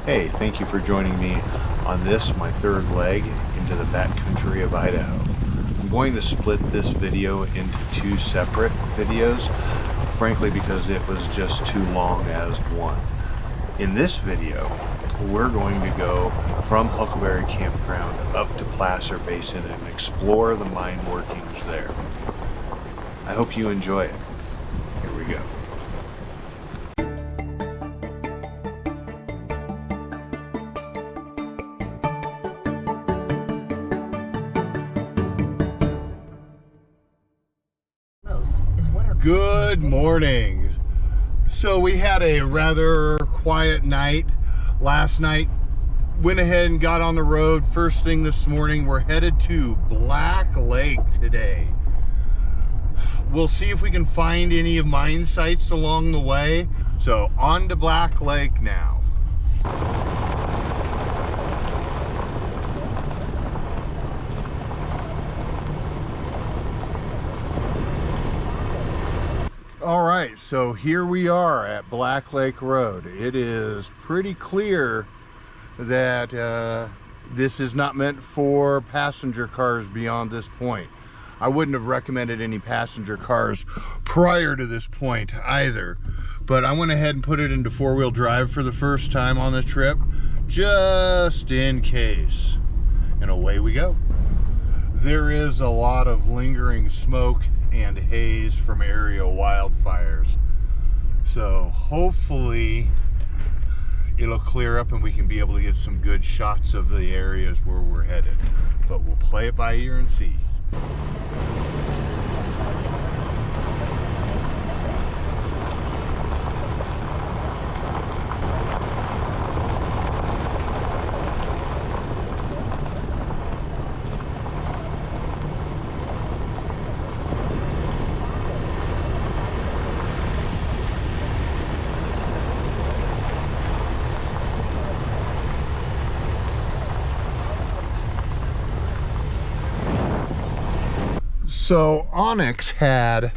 Hey, thank you for joining me on this, my third leg into the backcountry of Idaho. I'm going to split this video into two separate videos, frankly because it was just too long as one. In this video, we're going to go from Huckleberry Campground up to Placer Basin and explore the mine workings there. I hope you enjoy it. Here we go. Good morning. So we had a rather quiet night last night. Went ahead and got on the road first thing this morning. We're headed to Black Lake today. We'll see if we can find any of mine sites along the way. So on to Black Lake now. All right, so here we are at Black Lake Road. It is pretty clear that this is not meant for passenger cars beyond this point. I wouldn't have recommended any passenger cars prior to this point either, but I went ahead and put it into four-wheel drive for the first time on the trip, just in case. And away we go. There is a lot of lingering smoke and haze from area wildfires, so hopefully it'll clear up and we can be able to get some good shots of the areas where we're headed, but we'll play it by ear and see. So Onyx had,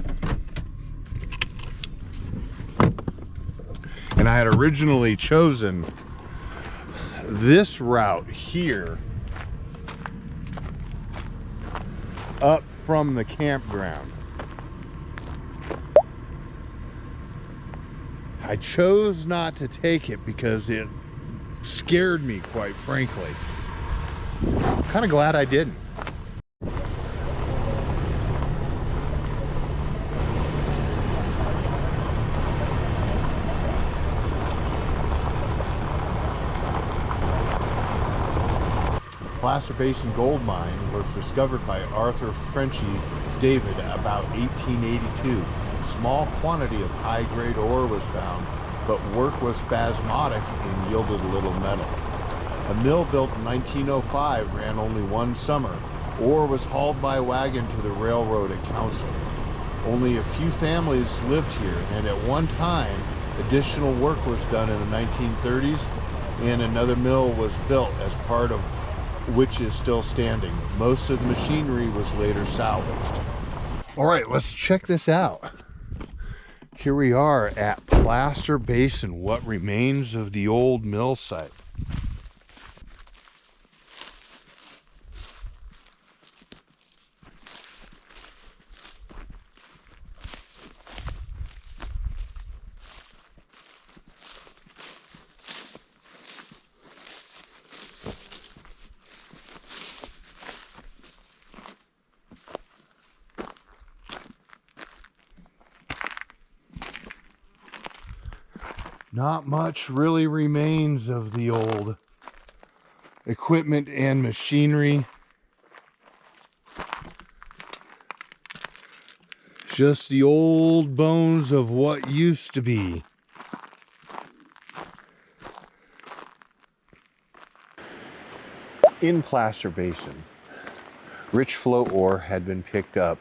and I had originally chosen this route here up from the campground. I chose not to take it because it scared me, quite frankly. Kind of glad I didn't. Placer Basin gold mine was discovered by Arthur Frenchy David about 1882. A small quantity of high-grade ore was found, but work was spasmodic and yielded little metal. A mill built in 1905 ran only one summer. Ore was hauled by wagon to the railroad at Council. Only a few families lived here, and at one time additional work was done in the 1930s, and another mill was built as part of which is still standing. Most of the machinery was later salvaged. All right, let's check this out. Here we are at Placer Basin, what remains of the old mill site. Not much really remains of the old equipment and machinery. Just the old bones of what used to be. In Placer Basin, rich flow ore had been picked up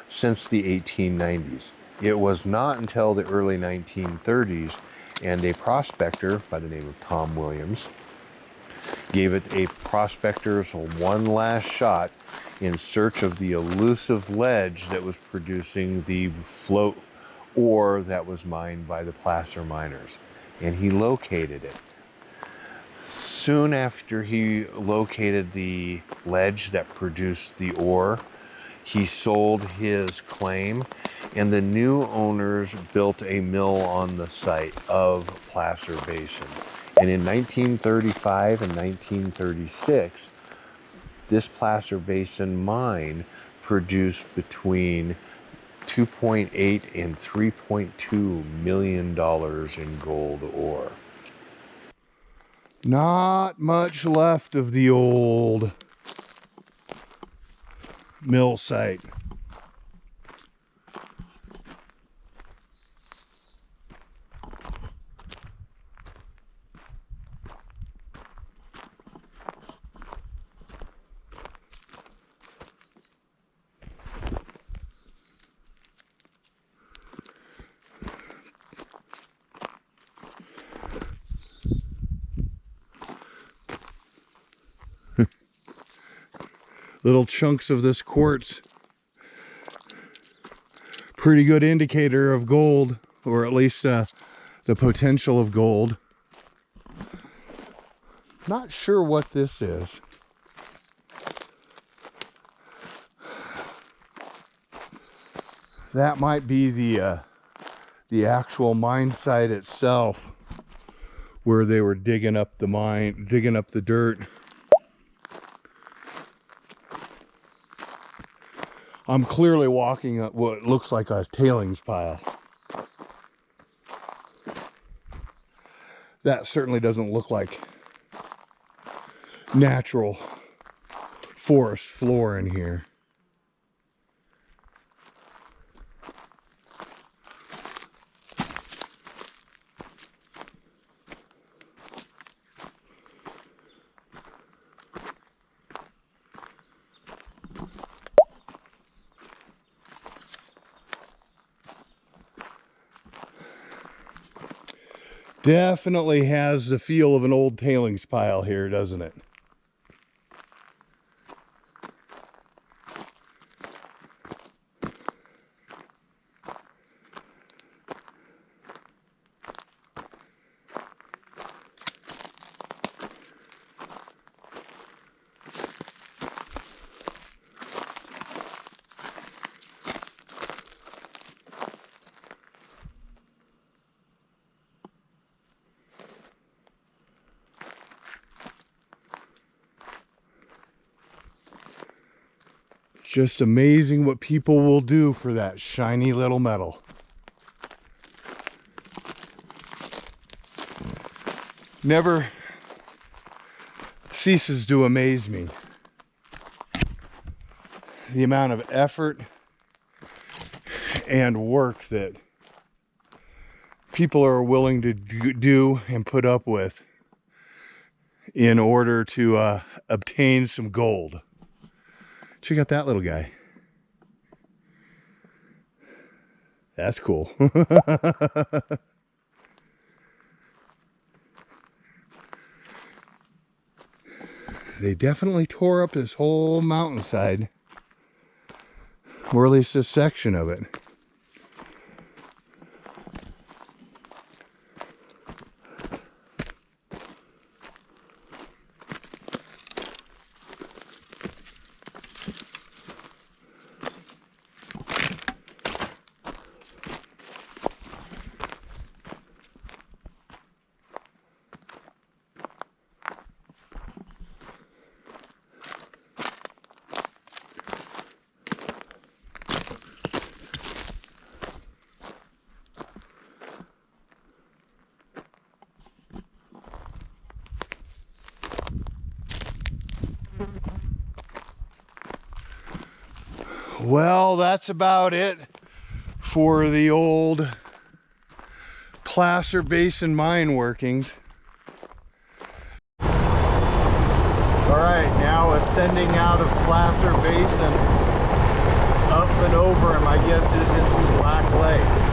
since the 1890s. It was not until the early 1930s and a prospector by the name of Tom Williams gave it a prospector's one last shot in search of the elusive ledge that was producing the float ore that was mined by the Placer miners, and he located it. Soon after he located the ledge that produced the ore, he sold his claim, and the new owners built a mill on the site of Placer Basin. And in 1935 and 1936, this Placer Basin mine produced between $2.8 and $3.2 million in gold ore. Not much left of the old mill site. Little chunks of this quartz. Pretty good indicator of gold, or at least the potential of gold. Not sure what this is. That might be the actual mine site itself, where they were digging up the mine, digging up the dirt. I'm clearly walking up what looks like a tailings pile. That certainly doesn't look like natural forest floor in here. Definitely has the feel of an old tailings pile here, doesn't it? Just amazing what people will do for that shiny little metal. Never ceases to amaze me the amount of effort and work that people are willing to do and put up with in order to obtain some gold. Check out that little guy. That's cool. They definitely tore up this whole mountainside, or at least this section of it. Well, that's about it for the old Placer Basin mine workings. All right, now ascending out of Placer Basin, up and over, and my guess is into Black Lake.